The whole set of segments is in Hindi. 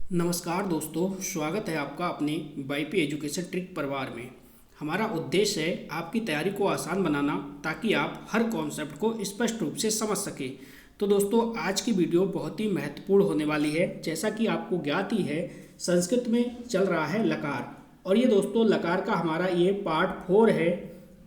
नमस्कार दोस्तों, स्वागत है आपका अपने वाईपी एजुकेशन ट्रिक परिवार में। हमारा उद्देश्य है आपकी तैयारी को आसान बनाना ताकि आप हर कॉन्सेप्ट को स्पष्ट रूप से समझ सकें। तो दोस्तों, आज की वीडियो बहुत ही महत्वपूर्ण होने वाली है। जैसा कि आपको ज्ञात ही है, संस्कृत में चल रहा है लकार, और ये दोस्तों लकार का हमारा ये पार्ट 4 है।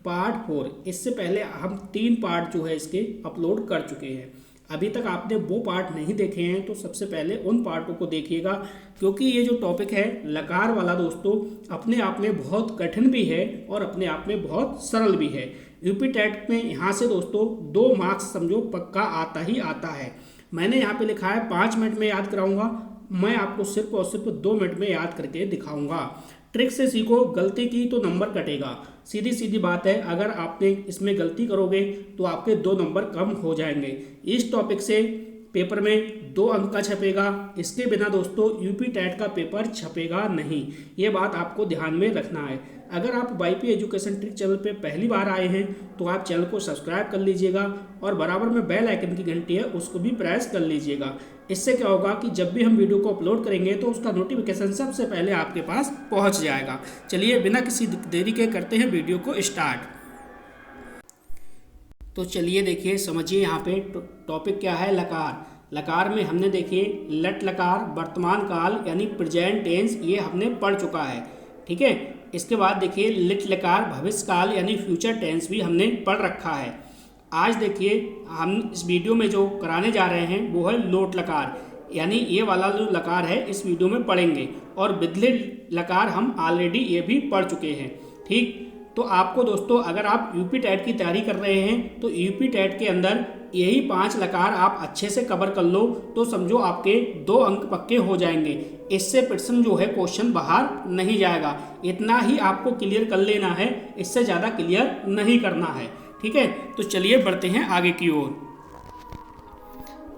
पार्ट 4, इससे पहले हम 3 पार्ट जो है इसके अपलोड कर चुके हैं। अभी तक आपने वो पार्ट नहीं देखे हैं तो सबसे पहले उन पार्टों को देखिएगा, क्योंकि ये जो टॉपिक है लकार वाला दोस्तों अपने आप में बहुत कठिन भी है और अपने आप में बहुत सरल भी है। यूपी टेट में यहाँ से दोस्तों 2 मार्क्स समझो पक्का आता ही आता है। मैंने यहाँ पे लिखा है 5 मिनट में याद कराऊंगा, मैं आपको सिर्फ और सिर्फ 2 मिनट में याद करके दिखाऊंगा। ट्रिक से सीखो, गलती की तो नंबर कटेगा। सीधी सीधी बात है, अगर आपने इसमें गलती करोगे तो आपके 2 नंबर कम हो जाएंगे। इस टॉपिक से पेपर में 2 अंक का छपेगा, इसके बिना दोस्तों यूपी टेट का पेपर छपेगा नहीं। ये बात आपको ध्यान में रखना है। अगर आप वाईपी एजुकेशन ट्रिक चैनल पे पहली बार आए हैं तो आप चैनल को सब्सक्राइब कर लीजिएगा और बराबर में बेल आइकन की घंटी है उसको भी प्रेस कर लीजिएगा। इससे क्या होगा कि जब भी हम वीडियो को अपलोड करेंगे तो उसका नोटिफिकेशन सबसे पहले आपके पास पहुंच जाएगा। चलिए बिना किसी देरी के करते हैं वीडियो को स्टार्ट। तो चलिए देखिए, समझिए यहाँ पे टॉपिक क्या है। लकार। लकार में हमने देखिए लट लकार, वर्तमान काल यानी प्रेजेंट टेंस, ये हमने पढ़ चुका है। ठीक है, इसके बाद देखिए लिट लकार, भविष्य काल यानी फ्यूचर टेंस भी हमने पढ़ रखा है। आज देखिए हम इस वीडियो में जो कराने जा रहे हैं वो है लोट लकार, यानी ये वाला जो लकार है इस वीडियो में पढ़ेंगे। और विधि लकार हम ऑलरेडी ये भी पढ़ चुके हैं। ठीक, तो आपको दोस्तों अगर आप यूपी टेट की तैयारी कर रहे हैं तो यूपी टेट के अंदर यही 5 लकार आप अच्छे से कवर कर लो तो समझो आपके 2 अंक पक्के हो जाएंगे। इससे प्रश्न जो है क्वेश्चन बाहर नहीं जाएगा। इतना ही आपको क्लियर कर लेना है, इससे ज़्यादा क्लियर नहीं करना है। ठीक है, तो चलिए बढ़ते हैं आगे की ओर।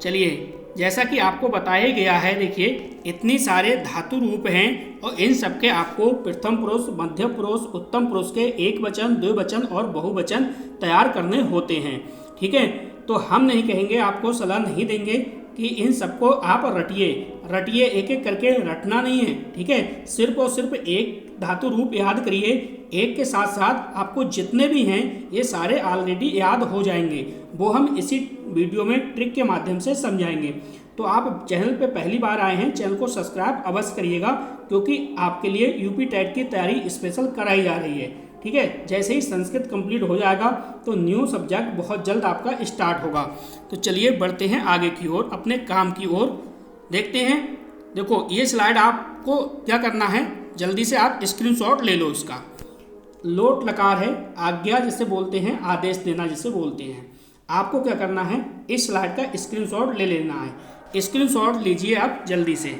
चलिए, जैसा कि आपको बताया गया है, देखिए इतनी सारे धातु रूप हैं और इन सबके आपको प्रथम पुरुष, मध्य पुरुष, उत्तम पुरुष के एक वचन, द्विवचन और बहुवचन तैयार करने होते हैं। ठीक है, तो हम नहीं कहेंगे, आपको सलाह नहीं देंगे कि इन सबको आप रटिए, एक एक करके रटना नहीं है। ठीक है, सिर्फ और सिर्फ एक धातु रूप याद करिए। एक के साथ साथ आपको जितने भी हैं ये सारे ऑलरेडी याद हो जाएंगे, वो हम इसी वीडियो में ट्रिक के माध्यम से समझाएंगे। तो आप चैनल पे पहली बार आए हैं, चैनल को सब्सक्राइब अवश्य करिएगा, क्योंकि आपके लिए यूपी टेट की तैयारी स्पेशल कराई जा रही है। ठीक है, जैसे ही संस्कृत कंप्लीट हो जाएगा तो न्यू सब्जेक्ट बहुत जल्द आपका स्टार्ट होगा। तो चलिए बढ़ते हैं आगे की ओर, अपने काम की ओर देखते हैं। देखो ये स्लाइड आपको क्या करना है, जल्दी से आप स्क्रीनशॉट ले लो इसका। लोट लकार है, आज्ञा जिसे बोलते हैं, आदेश देना जिसे बोलते हैं। आपको क्या करना है, इस स्लाइड का स्क्रीनशॉट ले लेना है। स्क्रीनशॉट लीजिए आप जल्दी से।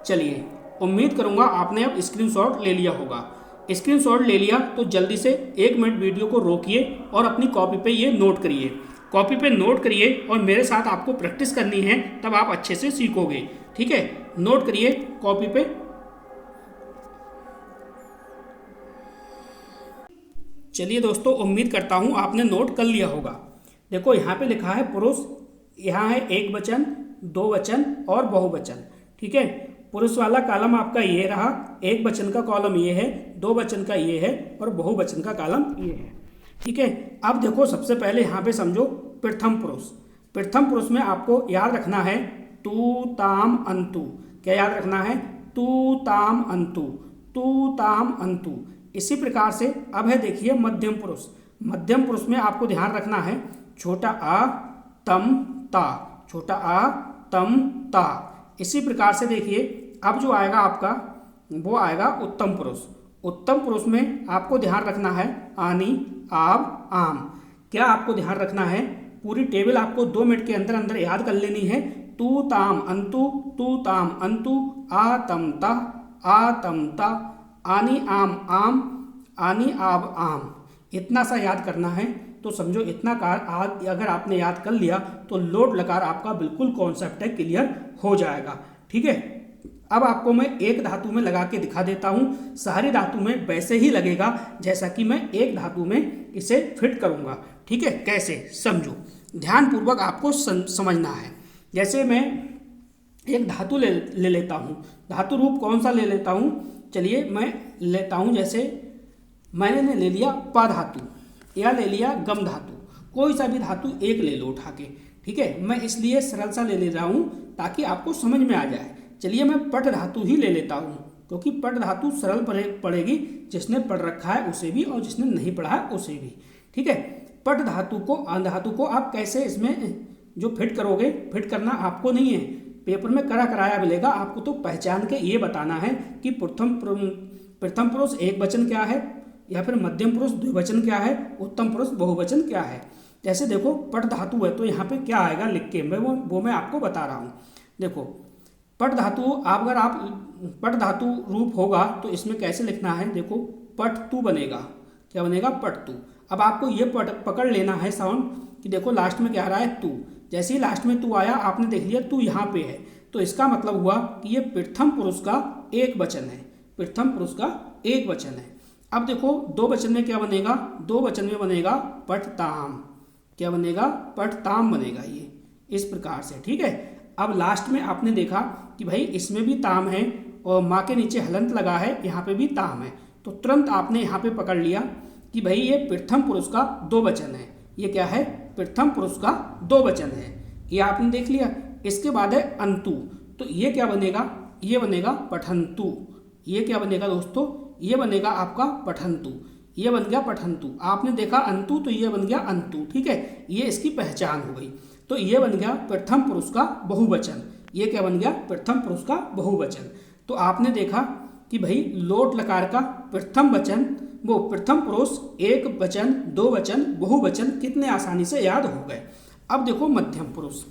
चलिए, उम्मीद करूंगा आपने अब स्क्रीनशॉट ले लिया होगा। स्क्रीनशॉट ले लिया तो जल्दी से 1 मिनट वीडियो को रोकिए और अपनी कॉपी पे ये नोट करिए। कॉपी पे नोट करिए और मेरे साथ आपको प्रैक्टिस करनी है, तब आप अच्छे से सीखोगे। ठीक है, नोट करिए कॉपी पे। चलिए दोस्तों, उम्मीद करता हूँ आपने नोट कर लिया होगा। देखो यहाँ पे लिखा है पुरुष, यहाँ है एक वचन, 2 वचन और बहुवचन। ठीक है, पुरुष वाला कॉलम आपका ये रहा, एक वचन का कॉलम ये है, 2 वचन का ये है और बहुवचन का कॉलम ये है। ठीक है, अब देखो सबसे पहले यहाँ पे समझो प्रथम पुरुष। प्रथम पुरुष में आपको याद रखना है तू ताम अंतु। क्या याद रखना है? तू ताम अंतु, तू ताम अंतु। इसी प्रकार से अब है देखिए मध्यम पुरुष। मध्यम पुरुष में आपको ध्यान रखना है छोटा आ तम ता, छोटा आ तम ता। इसी प्रकार से देखिए अब जो आएगा आपका वो आएगा उत्तम पुरुष। उत्तम पुरुष में आपको ध्यान रखना है आनी, आब, आम। क्या आपको ध्यान रखना है? पूरी टेबल आपको 2 मिनट के अंदर अंदर याद कर लेनी है। तू ताम अंतु, तू ताम अंतु, आ तम ता, आ तम ता, आनी आम आम, आनी आब आम। इतना सा याद करना है। तो समझो इतना अगर आपने याद कर लिया तो लोट लकार आपका बिल्कुल कॉन्सेप्ट है, क्लियर हो जाएगा। ठीक है, अब आपको मैं एक धातु में लगा के दिखा देता हूँ। सारी धातु में वैसे ही लगेगा जैसा कि मैं एक धातु में इसे फिट करूँगा। ठीक है, कैसे समझो, ध्यानपूर्वक आपको समझना है। जैसे मैं एक धातु ले लेता हूँ। धातु रूप कौन सा ले लेता हूँ, चलिए मैं लेता हूँ, जैसे मैंने ले लिया प धातु या ले लिया गम धातु, कोई सा भी धातु एक ले लो उठा के, ठीक है। मैं इसलिए सरल सा ले रहा हूँ ताकि आपको समझ में आ जाए। चलिए मैं पट धातु ही ले लेता हूँ, क्योंकि पट धातु सरल पड़ेगी, जिसने पढ़ रखा है उसे भी और जिसने नहीं पढ़ा है उसे भी, ठीक है। पट धातु को आप कैसे इसमें जो फिट करोगे, फिट करना आपको नहीं है, पेपर में कराया मिलेगा आपको, तो पहचान के ये बताना है कि प्रथम पुरुष एक वचन क्या है, या फिर मध्यम पुरुष द्विवचन क्या है, उत्तम पुरुष बहुवचन क्या है। जैसे देखो पट धातु है तो यहाँ पे क्या आएगा लिख के वो मैं आपको बता रहा हूँ। देखो पट धातु, अगर आप पट धातु रूप होगा तो इसमें कैसे लिखना है, देखो पट तू बनेगा, क्या बनेगा, पट तू। अब आपको ये पकड़ लेना है साउंड कि देखो लास्ट में क्या आ रहा है, तू। जैसे ही लास्ट में तू आया आपने देख लिया तू यहाँ पे है, तो इसका मतलब हुआ कि ये प्रथम पुरुष का एक वचन है, प्रथम पुरुष का एक वचन है। अब देखो दो वचन में क्या बनेगा, दो वचन में बनेगा पठताम, क्या बनेगा, पठताम बनेगा ये इस प्रकार से, ठीक है। अब लास्ट में आपने देखा कि भाई इसमें भी ताम है और माँ के नीचे हलंत लगा है, यहाँ पे भी ताम है, तो तुरंत आपने यहाँ पे पकड़ लिया कि भाई ये प्रथम पुरुष का दो वचन है, ये क्या है, प्रथम पुरुष का दो वचन है, ये आपने देख लिया। इसके बाद है अंतु, तो ये क्या बनेगा, ये बनेगा पठंतु, ये क्या बनेगा दोस्तों, ये बनेगा आपका पठंतु, ये बन गया पठंतु। आपने देखा अंतु तो ये बन गया अंतु, ठीक है, ये इसकी पहचान हो गई। तो ये बन गया प्रथम पुरुष का बहुवचन, ये क्या बन गया, प्रथम पुरुष का बहुवचन। तो आपने देखा कि भाई लोट लकार का प्रथम वचन, वो प्रथम पुरुष, एक वचन, दो वचन, बहुवचन कितने आसानी से याद हो गए। अब देखो मध्यम पुरुष,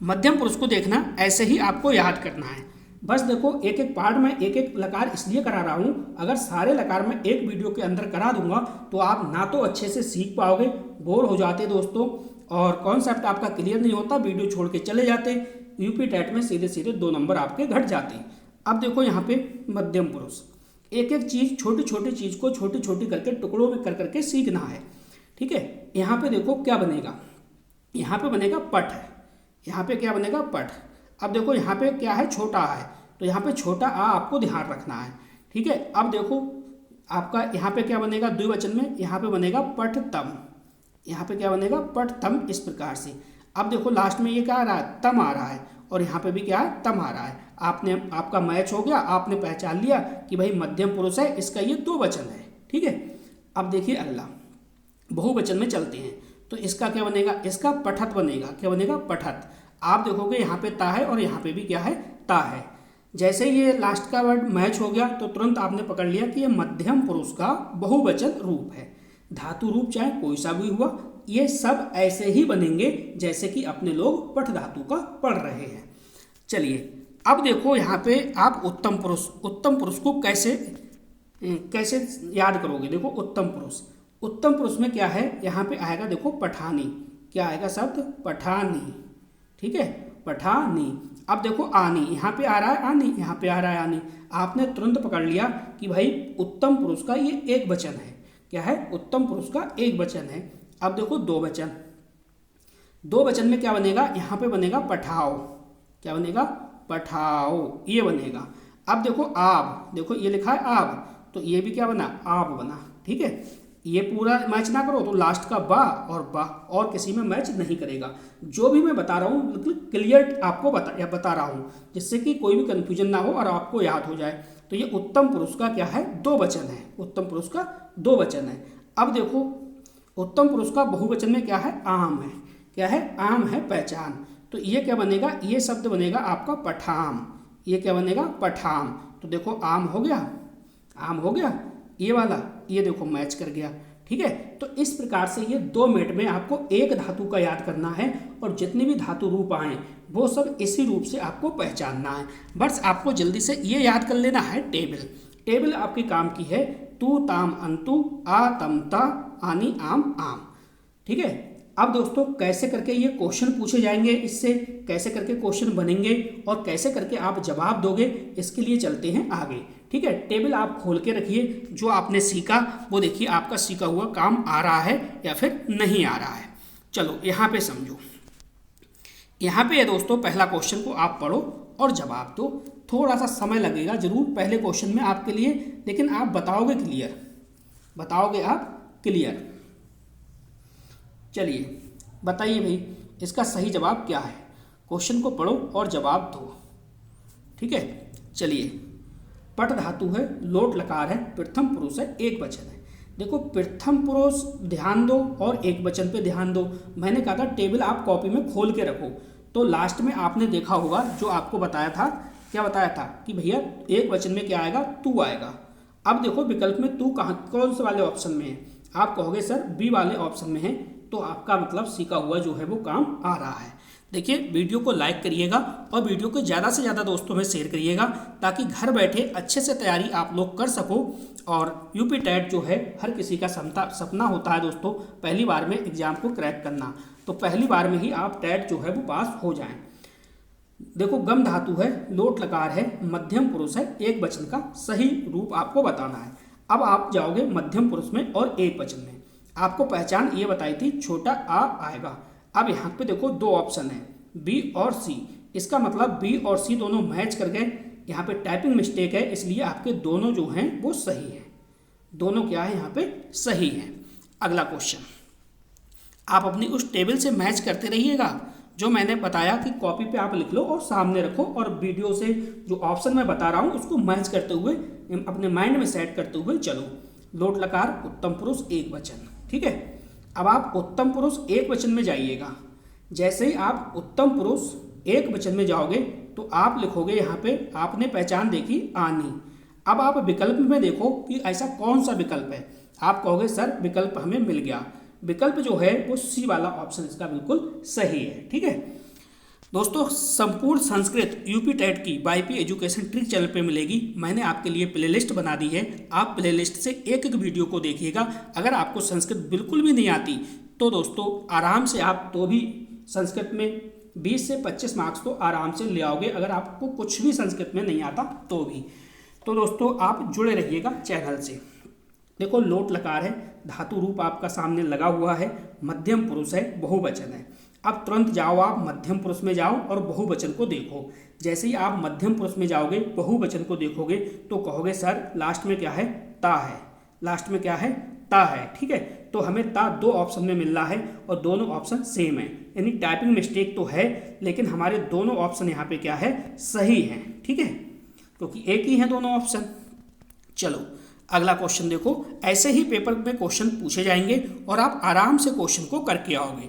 मध्यम पुरुष को देखना ऐसे ही आपको याद करना है। बस देखो एक एक पार्ट में एक एक लकार इसलिए करा रहा हूँ, अगर सारे लकार में एक वीडियो के अंदर करा दूंगा तो आप ना तो अच्छे से सीख पाओगे, बोर हो जाते दोस्तों, और कॉन्सेप्ट आपका क्लियर नहीं होता, वीडियो छोड़ के चले जाते, यूपी टेट में सीधे सीधे 2 नंबर आपके घट जाते। अब देखो यहाँ पे मध्यम पुरुष, एक एक चीज़, छोटी छोटी चीज़ को छोटी छोटी करके टुकड़ों में कर करके सीखना है, ठीक है। यहाँ पे देखो क्या बनेगा, यहाँ पे बनेगा पठ, यहाँ पे क्या बनेगा, पठ। अब देखो यहाँ पे क्या है, छोटा है, तो यहाँ पे छोटा आ आपको ध्यान रखना है, ठीक है। अब देखो आपका यहाँ पे क्या बनेगा, द्विवचन में यहाँ पे बनेगा पठतम, यहाँ पे क्या बनेगा, पठतम, इस प्रकार से। अब देखो लास्ट में ये क्या आ रहा है, तम आ रहा है, और यहाँ पे भी क्या है, तम आ रहा है। आपका मैच हो गया, आपने पहचान लिया कि भाई मध्यम पुरुष है, इसका ये दो वचन है, ठीक है। अब देखिए अगला बहुवचन में चलते हैं, तो इसका क्या बनेगा, इसका पठत बनेगा, क्या बनेगा, पठत। आप देखोगे यहाँ पे ता है और यहाँ पे भी क्या है, ता है। जैसे ये लास्ट का वर्ड मैच हो गया तो तुरंत आपने पकड़ लिया कि ये मध्यम पुरुष का बहुवचन रूप है। धातु रूप चाहे कोई सा भी हुआ, ये सब ऐसे ही बनेंगे जैसे कि अपने लोग पठ धातु का पढ़ रहे हैं। चलिए अब देखो यहाँ पे आप उत्तम पुरुष को कैसे याद करोगे। देखो उत्तम पुरुष में क्या है, यहाँ पे आएगा देखो पठानी, क्या आएगा शब्द, पठानी, ठीक है, पठानी। अब देखो आनी, यहाँ पे आ रहा है आनी, यहाँ पे आ रहा है आनी। आपने तुरंत पकड़ लिया कि भाई उत्तम पुरुष का ये एक वचन है, क्या है, उत्तम पुरुष का एक वचन है। अब देखो दो वचन में क्या बनेगा, यहाँ पे बनेगा पठाओ, क्या बनेगा, पठाओ, ये बनेगा। अब देखो आब, देखो ये लिखा है आब, तो ये भी क्या बना, आब बना, ठीक है। ये पूरा मैच ना करो तो लास्ट का बा और किसी में मैच नहीं करेगा। जो भी मैं बता रहा हूँ बिल्कुल क्लियर आपको बता रहा हूँ, जिससे कि कोई भी कन्फ्यूजन ना हो और आपको याद हो जाए। तो ये उत्तम पुरुष का क्या है, दो वचन है, उत्तम पुरुष का दो वचन है। अब देखो उत्तम पुरुष का बहुवचन में क्या है, आम है, क्या है, आम है, पहचान। तो ये क्या बनेगा, ये शब्द बनेगा आपका पठाम, ये क्या बनेगा, पठाम। तो देखो आम हो गया, ये वाला, ये देखो मैच कर गया, ठीक है। तो इस प्रकार से ये 2 मिनट में आपको एक धातु का याद करना है, और जितने भी धातु रूप आए वो सब इसी रूप से आपको पहचानना है। बस आपको जल्दी से ये याद कर लेना है, टेबल आपके काम की है, तू ताम अंतु, आ तम ता, आनी आम आम, ठीक है। अब दोस्तों कैसे करके ये क्वेश्चन पूछे जाएंगे, इससे कैसे करके क्वेश्चन बनेंगे और कैसे करके आप जवाब दोगे, इसके लिए चलते हैं आगे, ठीक है। टेबल आप खोल के रखिए, जो आपने सीखा वो देखिए आपका सीखा हुआ काम आ रहा है या फिर नहीं आ रहा है। चलो यहाँ पे समझो, यहाँ पे है दोस्तों, पहला क्वेश्चन को आप पढ़ो और जवाब दो। थोड़ा सा समय लगेगा जरूर पहले क्वेश्चन में आपके लिए, लेकिन आप बताओगे क्लियर, बताओगे आप क्लियर। चलिए बताइए भाई, इसका सही जवाब क्या है। क्वेश्चन को पढ़ो और जवाब दो, ठीक है। चलिए, पट धातु है, लोट लकार है, प्रथम पुरुष है, एक वचन है। देखो प्रथम पुरुष ध्यान दो और एक वचन पे ध्यान दो। मैंने कहा था टेबल आप कॉपी में खोल के रखो, तो लास्ट में आपने देखा होगा जो आपको बताया था, क्या बताया था कि भैया एक वचन में क्या आएगा, तू आएगा। अब देखो विकल्प में तू कहाँ, कौन से वाले ऑप्शन में है। आप कहोगे सर बी वाले ऑप्शन में है, तो आपका मतलब सीखा हुआ जो है वो काम आ रहा है। देखिए वीडियो को लाइक करिएगा और वीडियो को ज़्यादा से ज़्यादा दोस्तों में शेयर करिएगा, ताकि घर बैठे अच्छे से तैयारी आप लोग कर सको। और यूपी टेट जो है हर किसी का सपना होता है दोस्तों, पहली बार में एग्जाम को क्रैक करना, तो पहली बार में ही आप टेट जो है वो पास हो जाएं। देखो गम धातु है, लोट लकार है, मध्यम पुरुष है, एक वचन का सही रूप आपको बताना है। अब आप जाओगे मध्यम पुरुष में और एक वचन में। आपको पहचान ये बताई थी, छोटा आ आएगा। अब यहाँ पे देखो दो ऑप्शन है, बी और सी। इसका मतलब बी और सी दोनों मैच कर गए। यहाँ पे टाइपिंग मिस्टेक है, इसलिए आपके दोनों जो हैं वो सही है। दोनों क्या है यहाँ पे, सही है। अगला क्वेश्चन, आप अपनी उस टेबल से मैच करते रहिएगा जो मैंने बताया कि कॉपी पे आप लिख लो और सामने रखो, और वीडियो से जो ऑप्शन मैं बता रहा हूँ उसको मैच करते हुए अपने माइंड में सेट करते हुए चलो। लोट लकार उत्तम पुरुष एक वचन, ठीक है। अब आप उत्तम पुरुष एक वचन में जाइएगा। जैसे ही आप उत्तम पुरुष एक वचन में जाओगे तो आप लिखोगे यहाँ पे, आपने पहचान देखी आनी। अब आप विकल्प में देखो कि ऐसा कौन सा विकल्प है। आप कहोगे सर विकल्प हमें मिल गया। विकल्प जो है वो सी वाला ऑप्शन इसका बिल्कुल सही है, ठीक है। दोस्तों संपूर्ण संस्कृत यूपी टेट की वाईपी एजुकेशन ट्रिक चैनल पे मिलेगी। मैंने आपके लिए प्लेलिस्ट बना दी है, आप प्लेलिस्ट से एक एक वीडियो को देखिएगा। अगर आपको संस्कृत बिल्कुल भी नहीं आती तो दोस्तों आराम से आप तो भी संस्कृत में 20 से 25 मार्क्स तो आराम से ले आओगे, अगर आपको कुछ भी संस्कृत में नहीं आता तो भी। तो दोस्तों आप जुड़े रहिएगा चैनल से। देखो लोट लकार है, धातु रूप आपका सामने लगा हुआ है, मध्यम पुरुष है, बहुवचन है। अब तुरंत जाओ आप मध्यम पुरुष में जाओ और बहुवचन को देखो। जैसे ही आप मध्यम पुरुष में जाओगे बहुवचन को देखोगे तो कहोगे सर लास्ट में क्या है, ता है। लास्ट में क्या है, ता है, ठीक है। तो हमें ता दो ऑप्शन में मिल रहा है और दोनों ऑप्शन सेम है, यानी टाइपिंग मिस्टेक तो है लेकिन हमारे दोनों ऑप्शन यहाँ पे क्या है, सही है, ठीक है, क्योंकि एक ही है दोनों ऑप्शन। चलो अगला क्वेश्चन देखो। ऐसे ही पेपर में क्वेश्चन पूछे जाएंगे और आप आराम से क्वेश्चन को करके आओगे।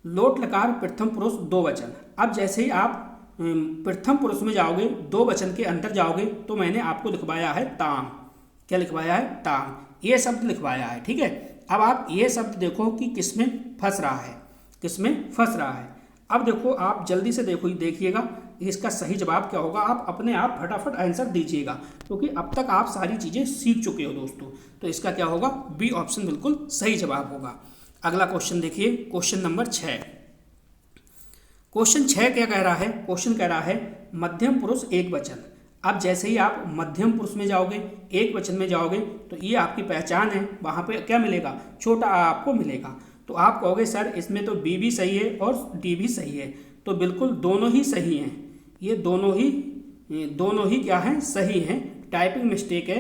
लोट लकार प्रथम पुरुष दो वचन। अब जैसे ही आप प्रथम पुरुष में जाओगे, दो वचन के अंदर जाओगे, तो मैंने आपको लिखवाया है ताम। क्या लिखवाया है, ताम, ये शब्द लिखवाया है, ठीक है। अब आप ये शब्द देखो कि किसमें फंस रहा है, किसमें फंस रहा है। अब देखो आप जल्दी से देखो, देखिएगा इसका सही जवाब क्या होगा। आप अपने आप फटाफट आंसर दीजिएगा, क्योंकि अब तक आप सारी चीज़ें सीख चुके हो दोस्तों। तो इसका क्या होगा, बी ऑप्शन बिल्कुल सही जवाब होगा। अगला क्वेश्चन देखिए, क्वेश्चन नंबर 6। क्वेश्चन 6 क्या कह रहा है, क्वेश्चन कह रहा है मध्यम पुरुष एक वचन। अब जैसे ही आप मध्यम पुरुष में जाओगे, एक वचन में जाओगे, तो ये आपकी पहचान है, वहाँ पे क्या मिलेगा, छोटा आ आपको मिलेगा। तो आप कहोगे सर इसमें तो बी भी सही है और डी भी सही है, तो बिल्कुल दोनों ही सही हैं। ये दोनों ही क्या हैं, सही हैं। टाइपिंग मिस्टेक है,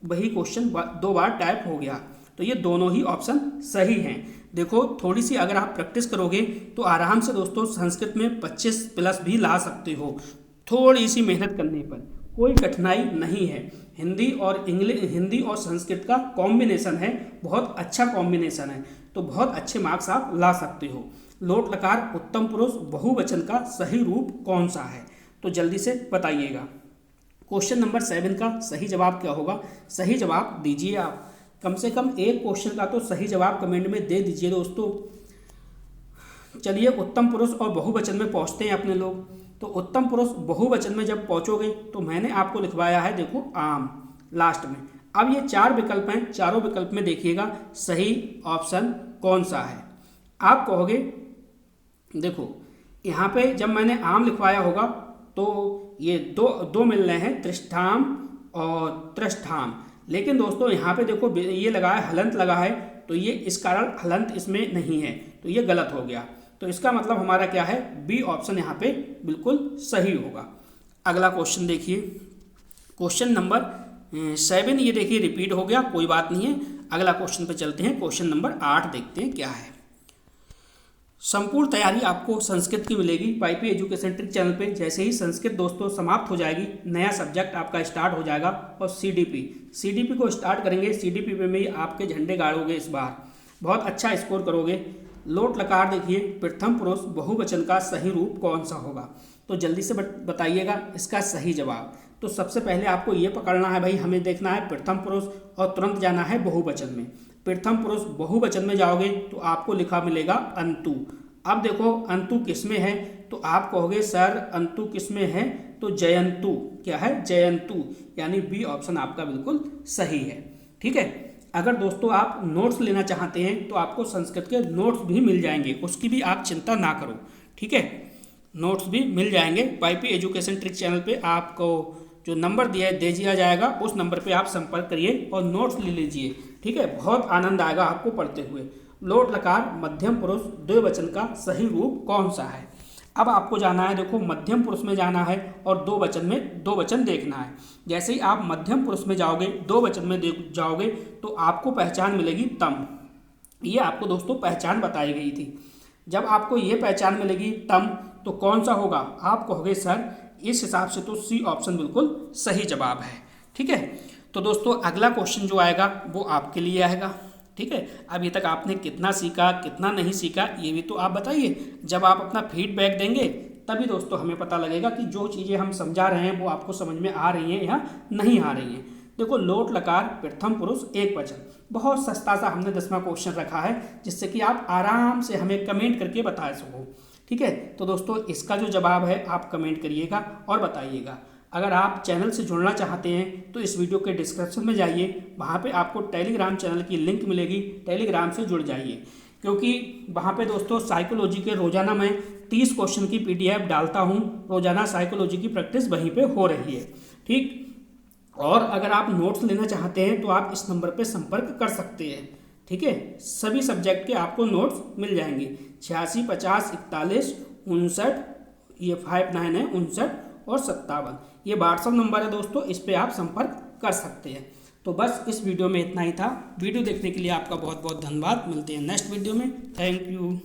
वही क्वेश्चन दो बार टाइप हो गया, तो ये दोनों ही ऑप्शन सही हैं। देखो थोड़ी सी अगर आप प्रैक्टिस करोगे तो आराम से दोस्तों संस्कृत में 25+ भी ला सकते हो। थोड़ी सी मेहनत करने पर कोई कठिनाई नहीं है। हिंदी और संस्कृत का कॉम्बिनेशन है, बहुत अच्छा कॉम्बिनेशन है, तो बहुत अच्छे मार्क्स आप ला सकते हो। लोट लकार उत्तम पुरुष बहुवचन का सही रूप कौन सा है, तो जल्दी से बताइएगा। क्वेश्चन नंबर 7 का सही जवाब क्या होगा, सही जवाब दीजिए आप। कम से कम एक क्वेश्चन का तो सही जवाब कमेंट में दे दीजिए दोस्तों। चलिए उत्तम पुरुष और बहुवचन में पहुंचते हैं अपने लोग। तो उत्तम पुरुष बहुवचन में जब पहुंचोगे तो मैंने आपको लिखवाया है, देखो आम लास्ट में। अब ये 4 विकल्प हैं, चारों विकल्प में देखिएगा सही ऑप्शन कौन सा है। आप कहोगे देखो यहाँ पे जब मैंने आम लिखवाया होगा तो ये दो मिल रहे हैं, त्रिष्ठाम और त्रष्ठाम। लेकिन दोस्तों यहाँ पे देखो ये लगा है, हलंत लगा है, तो ये इस कारण हलंत इसमें नहीं है, तो ये गलत हो गया। तो इसका मतलब हमारा क्या है, बी ऑप्शन यहाँ पे बिल्कुल सही होगा। अगला क्वेश्चन देखिए, क्वेश्चन नंबर 7, ये देखिए रिपीट हो गया, कोई बात नहीं है। अगला क्वेश्चन पे चलते हैं, क्वेश्चन नंबर 8 देखते हैं क्या है। संपूर्ण तैयारी आपको संस्कृत की मिलेगी वाईपी एजुकेशन ट्रिक चैनल पे। जैसे ही संस्कृत दोस्तों समाप्त हो जाएगी, नया सब्जेक्ट आपका स्टार्ट हो जाएगा। और सीडीपी को स्टार्ट करेंगे। सीडीपी पे में आपके झंडे गाड़ोगे, इस बार बहुत अच्छा स्कोर करोगे। लोट लकार देखिए, प्रथम पुरुष बहुवचन का सही रूप कौन सा होगा, तो जल्दी से बताइएगा इसका सही जवाब। तो सबसे पहले आपको ये पकड़ना है भाई, हमें देखना है प्रथम पुरुष और तुरंत जाना है बहुवचन में। प्रथम पुरुष बहुवचन में जाओगे तो आपको लिखा मिलेगा अंतु। अब देखो अंतु किस में है, तो आप कहोगे सर अंतु किस में है, तो जयंतु। क्या है, जयंतु, यानी बी ऑप्शन आपका बिल्कुल सही है। ठीक है। अगर दोस्तों आप नोट्स लेना चाहते हैं तो आपको संस्कृत के नोट्स भी मिल जाएंगे, उसकी भी आप चिंता ना करो। ठीक है, नोट्स भी मिल जाएंगे वाईपी एजुकेशन ट्रिक चैनल पे। आपको जो नंबर दे दिया जाएगा उस नंबर पे आप संपर्क करिए और नोट्स ले लीजिए। ठीक है, बहुत आनंद आएगा आपको पढ़ते हुए। लोट लकार मध्यम पुरुष द्विवचन का सही रूप कौन सा है। अब आपको जाना है, देखो मध्यम पुरुष में जाना है और दो वचन देखना है। जैसे ही आप मध्यम पुरुष में जाओगे, दो वचन में जाओगे तो आपको पहचान मिलेगी तम। ये आपको दोस्तों पहचान बताई गई थी। जब आपको ये पहचान मिलेगी तम, तो कौन सा होगा, आप कहोगे सर इस हिसाब से तो सी ऑप्शन बिल्कुल सही जवाब है। ठीक है, तो दोस्तों अगला क्वेश्चन जो आएगा वो आपके लिए आएगा। ठीक है, अभी तक आपने कितना सीखा कितना नहीं सीखा ये भी तो आप बताइए। जब आप अपना फीडबैक देंगे तभी दोस्तों हमें पता लगेगा कि जो चीज़ें हम समझा रहे हैं वो आपको समझ में आ रही हैं या नहीं आ रही हैं। देखो लोट लकार प्रथम पुरुष एक वचन, बहुत सस्ता सा हमने 10वां क्वेश्चन रखा है जिससे कि आप आराम से हमें कमेंट करके बता सको। ठीक है, तो दोस्तों इसका जो जवाब है आप कमेंट करिएगा और बताइएगा। अगर आप चैनल से जुड़ना चाहते हैं तो इस वीडियो के डिस्क्रिप्शन में जाइए, वहाँ पे आपको टेलीग्राम चैनल की लिंक मिलेगी, टेलीग्राम से जुड़ जाइए। क्योंकि वहाँ पे दोस्तों साइकोलॉजी के रोजाना मैं 30 क्वेश्चन की PDF डालता हूँ। रोजाना साइकोलॉजी की प्रैक्टिस वहीं पे हो रही है। ठीक, और अगर आप नोट्स लेना चाहते हैं तो आप इस नंबर पर संपर्क कर सकते हैं। ठीक है, सभी सब्जेक्ट के आपको नोट्स मिल जाएंगे। 86 50 41 59, ये 59 है 59 और 57, ये व्हाट्सअप नंबर है दोस्तों, इस पर आप संपर्क कर सकते हैं। तो बस इस वीडियो में इतना ही था। वीडियो देखने के लिए आपका बहुत बहुत धन्यवाद। मिलते हैं नेक्स्ट वीडियो में। Thank you.